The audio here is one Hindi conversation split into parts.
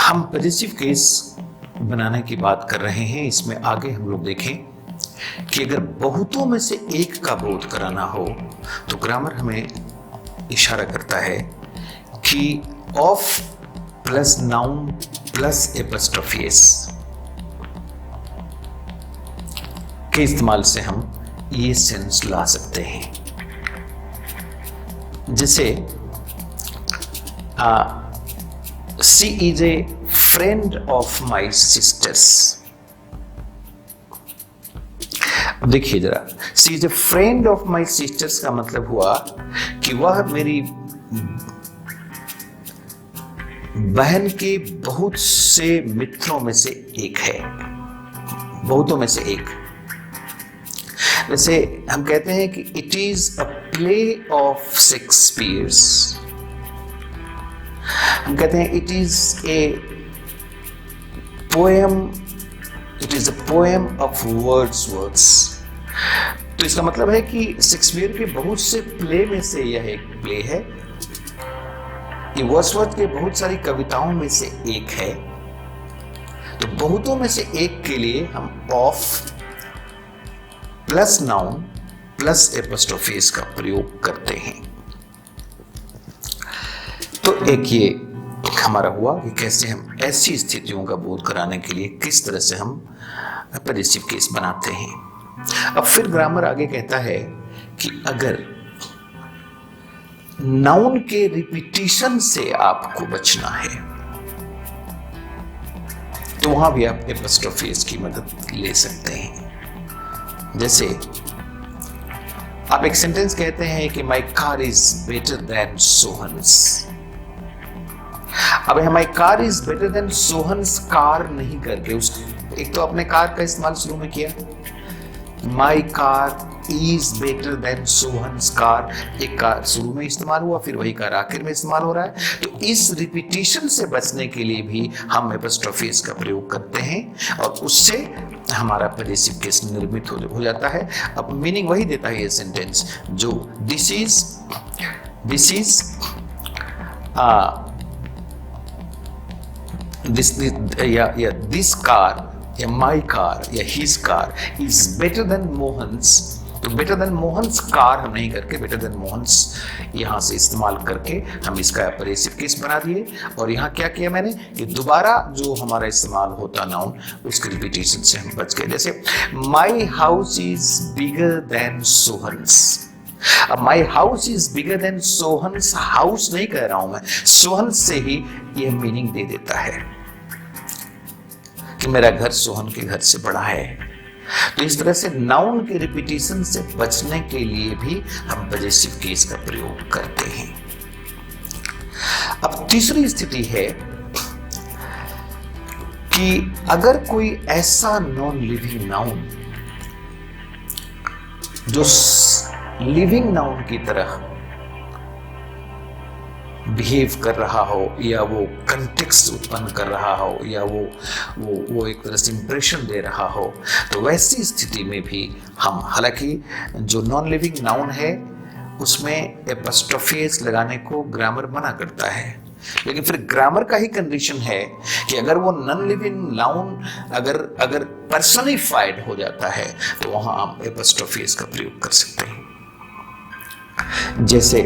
हम पॉजिटिव केस बनाने की बात कर रहे हैं। इसमें आगे हम लोग देखें कि अगर बहुतों में से एक का बोध कराना हो तो ग्रामर हमें इशारा करता है कि of plus noun plus apostrophe S के इस्तेमाल से हम ये सेंस ला सकते हैं। जैसे she is a friend of my sisters. अब देखिए जरा, she is a friend of my sisters का मतलब हुआ कि वह मेरी बहन के बहुत से मित्रों में से एक है, बहुतों में से एक। वैसे हम कहते हैं कि it is a play of Shakespeare's. हम कहते हैं it is a poem, it is a poem of Wordsworth. तो इसका मतलब है कि शेक्सपियर के बहुत से प्ले में से यह एक प्ले है। ये वर्ड्सवर्थ के बहुत सारी कविताओं में से एक है। तो बहुतों में से एक के लिए हम of plus noun plus apostrophe का प्रयोग करते हैं। तो एक ये हमारा हुआ कि कैसे हम ऐसी स्थितियों का बोध कराने के लिए किस तरह से हम पॉजिटिव केस बनाते हैं। अब फिर ग्रामर आगे कहता है कि अगर नाउन के रिपीटिशन से आपको बचना है तो वहां भी आप एपॉस्ट्रोफी की मदद ले सकते हैं। जैसे आप एक सेंटेंस कहते हैं कि my car is better than Sohan's. अब my car is better than Sohan's car नहीं करके उस एक तो अपने कार का इस्तेमाल शुरू में किया, my car is better than Sohan's car, एक कार शुरू में इस्तेमाल हुआ, फिर वही कार आखिर में इस्तेमाल हो रहा है। तो इस रिपीटिशन से बचने के लिए भी हम एपॉस्ट्रोफी का प्रयोग करते हैं और उससे हमारा पॉजिटिव केस निर्मित हो जाता है। अब मीनिंग वही देता है ये सेंटेंस जो दिस कार या माई कार या his car is better then Mohan's. तो बेटर देन मोहन्स कार हम नहीं करके बेटर देन मोहन्स यहां से इस्तेमाल करके हम इसका पॉजिटिव केस बना दिए। और यहां क्या किया मैंने कि दोबारा जो हमारा इस्तेमाल होता नाउन उसके रिपीटेशन से हम बच गए। जैसे my house is bigger than Sohan's. अब my house is bigger than Sohan's, house नहीं कह रहा हूं मैं, सोहन्स से ही यह मीनिंग दे देता है कि मेरा घर सोहन के घर से बड़ा है। तो इस तरह से नाउन के रिपीटिशन से बचने के लिए भी हम पॉजिटिव केस का प्रयोग करते हैं। अब तीसरी स्थिति है कि अगर कोई ऐसा नॉन लिविंग नाउन जो लिविंग नाउन की तरह बिहेव कर रहा हो या वो कंटेक्स्ट उत्पन्न कर रहा हो या वो एक तरह से इंप्रेशन दे रहा हो, तो वैसी स्थिति में भी हम, हालांकि जो नॉन लिविंग नाउन है उसमें एपॉस्ट्रोफी लगाने को ग्रामर मना करता है, लेकिन फिर ग्रामर का ही कंडीशन है कि अगर वो नॉन लिविंग नाउन अगर पर्सनिफाइड हो जाता है तो वहां हम एपॉस्ट्रोफी का प्रयोग कर सकते हैं। जैसे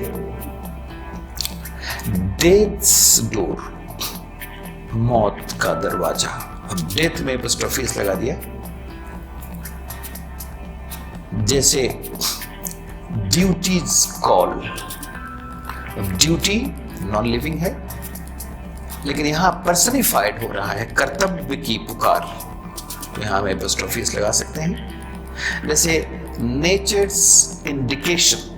डेथ्स डोर, मौत का दरवाजा। अब डेथ में एपॉस्ट्रोफी लगा दिया। जैसे duties call, duty non living है लेकिन यहां पर्सनिफाइड हो रहा है, कर्तव्य की पुकार, तो यहां हम एपॉस्ट्रोफी लगा सकते हैं। जैसे नेचर्स इंडिकेशन,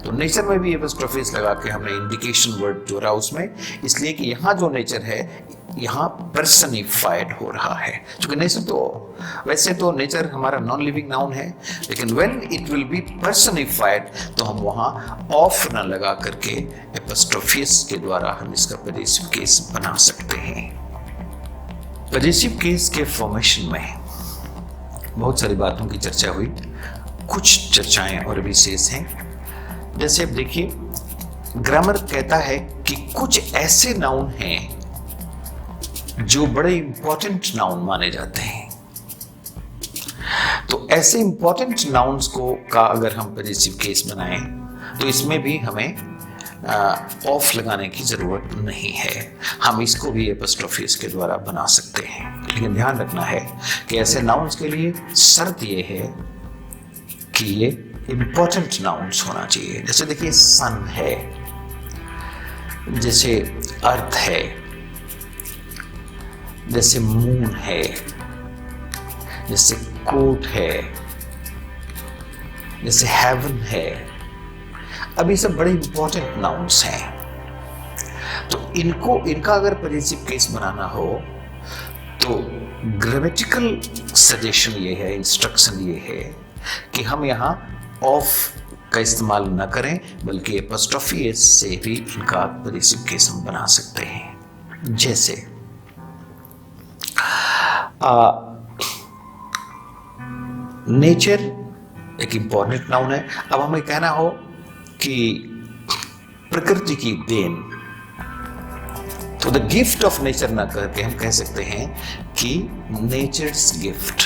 तो नेचर में भी एपॉस्ट्रोफी लगा के हमने इंडिकेशन वर्ड जोड़ा उसमें, इसलिए कि यहां जो नेचर है यहां पर्सनिफाइड हो रहा है। क्योंकि नेचर तो वैसे तो नेचर हमारा नॉन लिविंग नाउन है, लेकिन when it will be personified तो हम वहां ऑफ न लगा करके एपॉस्ट्रोफी के द्वारा हम इसका पॉजिटिव केस बना सकते हैं। पॉजिटिव केस के फॉर्मेशन में बहुत सारी बातों की चर्चा हुई, कुछ चर्चाएं और भी शेष हैं। जैसे अब देखिए, ग्रामर कहता है कि कुछ ऐसे नाउन हैं जो बड़े इंपॉर्टेंट नाउन माने जाते हैं। तो ऐसे इंपॉर्टेंट नाउन्स को का अगर हम पजेसिव केस बनाएं तो इसमें भी हमें ऑफ लगाने की जरूरत नहीं है, हम इसको भी एपोस्ट्रोफीज के द्वारा बना सकते हैं। लेकिन ध्यान रखना है कि ऐसे नाउन्स के लिए शर्त ये है कि ये इंपॉर्टेंट नाउन्स होना चाहिए। जैसे देखिए सन है, जैसे अर्थ है, जैसे मून है, जैसे कोट है, जैसे हेवन है। अब ये सब बड़े इंपॉर्टेंट नाउन्स हैं। तो इनका अगर पजेसिव केस बनाना हो तो ग्रामेटिकल सजेशन ये है, इंस्ट्रक्शन ये है कि हम यहाँ ऑफ का इस्तेमाल न करें, बल्कि एपोस्ट्रोफी एस से भी इनका पजेसिव केस हम बना सकते हैं। जैसे नेचर एक इंपॉर्टेंट नाउन है। अब हमें कहना हो कि प्रकृति की देन, तो द गिफ्ट ऑफ नेचर ना करके हम कह सकते हैं कि nature's gift,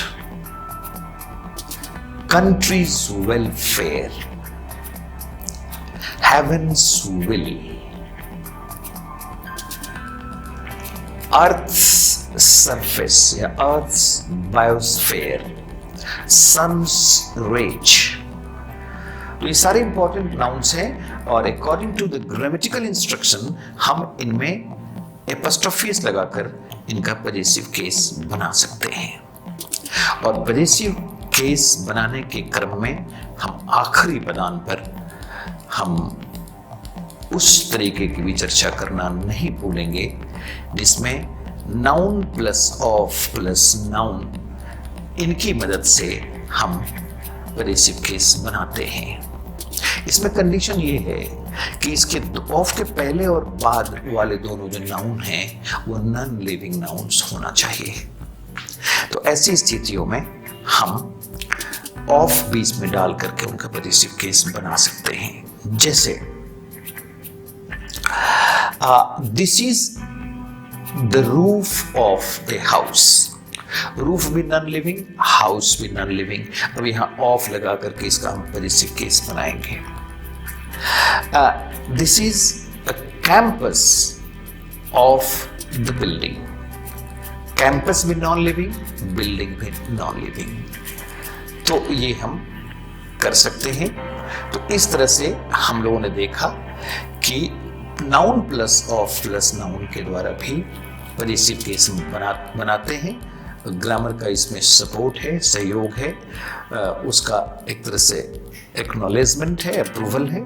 countries welfare, heaven's will, earth surface या अर्थ बायोस्फेयर, सन्स रेज। तो ये सारे इंपॉर्टेंट नाउन्स हैं और according to the grammatical instruction हम इनमें एपोस्ट्रोफीज लगाकर इनका पजेसिव केस बना सकते हैं। और पजेसिव केस बनाने के क्रम में हम आखिरी पदान पर हम उस तरीके की भी चर्चा करना नहीं भूलेंगे जिसमें noun plus of plus noun, इनकी मदद से हम पजेसिव केस बनाते हैं। इसमें कंडीशन ये है कि इसके ऑफ के पहले और बाद वाले दोनों जो नाउन हैं वो नॉन लिविंग नाउन्स होना चाहिए। तो ऐसी स्थितियों में हम ऑफ बीच में डाल करके उनका पजेसिव केस बना सकते हैं। जैसे this is the roof of a house, roof भी नॉन लिविंग, हाउस भी नॉन लिविंग। अब यहां ऑफ लगा करके इसका हम पजेसिव केस बनाएंगे। This is a campus of the building, campus भी नॉन लिविंग, बिल्डिंग भी नॉन लिविंग। तो ये हम कर सकते हैं। तो इस तरह से हम लोगों ने देखा कि noun plus of plus noun के द्वारा भी पजेसिव केस बनाते हैं। ग्रामर का इसमें सपोर्ट है, सहयोग है, उसका एक तरह से एक्नॉलेजमेंट है, अप्रूवल है।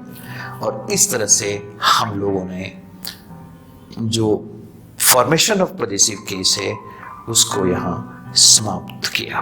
और इस तरह से हम लोगों ने जो फॉर्मेशन ऑफ पजेसिव केस है उसको यहाँ समाप्त किया।